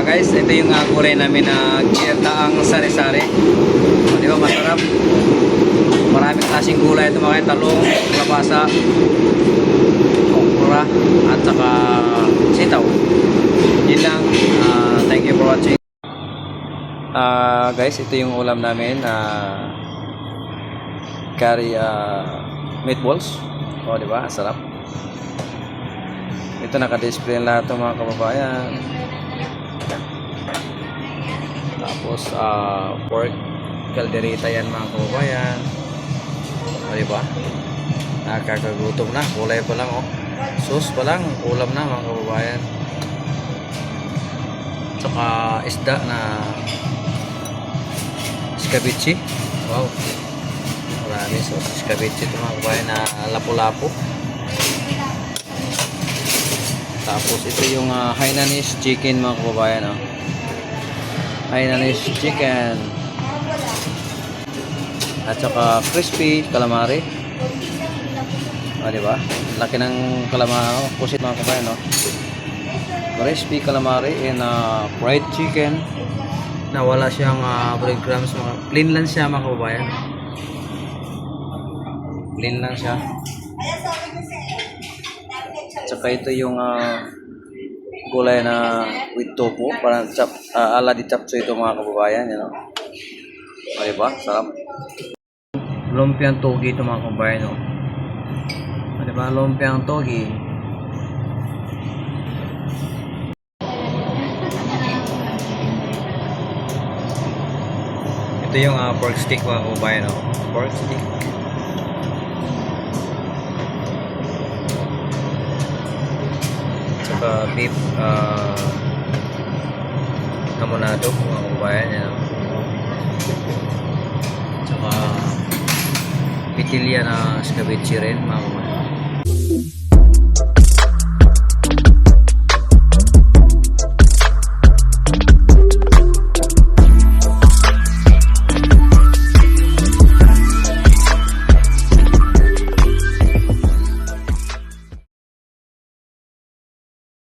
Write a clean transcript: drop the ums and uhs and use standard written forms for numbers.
Guys, ito yung gulay namin na ginataang sari-sari. Di ba masarap? Maraming klaseng gulay ito mga talong, kalabasa, okra, at saka sitaw. Yun lang. Thank you for watching. Guys, ito yung ulam namin. Curry meatballs. O, di ba? Sarap. Ito naka-display lahat ng mga kababayan. Tapos pork caldereta yan mga kababayan. O, diba? Nakakagutom na. Kulay pa lang oh. Sauce pa lang. Ulam na mga kababayan. Tsaka isda na escabeche. Wow. Marami sauce escabeche ito mga kababayan na lapu-lapu. Tapos ito yung Hainanese chicken mga kababayan oh. Hainanese chicken at saka crispy calamari. Diba? Laki ng calamari, pusit mga kabayan no? Crispy calamari and fried chicken na wala siyang breadcrumbs, plain lang siya mga kababayan. Plain lang siya. At saka ito yung gulay na with tofu, parang ala di chapso ito mga kababayan, you know? O, diba? Sarap. Lumpiang togi ito mga kababayan, no? O, diba? Lumpiang togi. Ito yung pork stick mga kababayan, no? Pork stick. Beef kamonado mga kababayan yan. Tsaka pitilya na escabeche rin mga kababayan.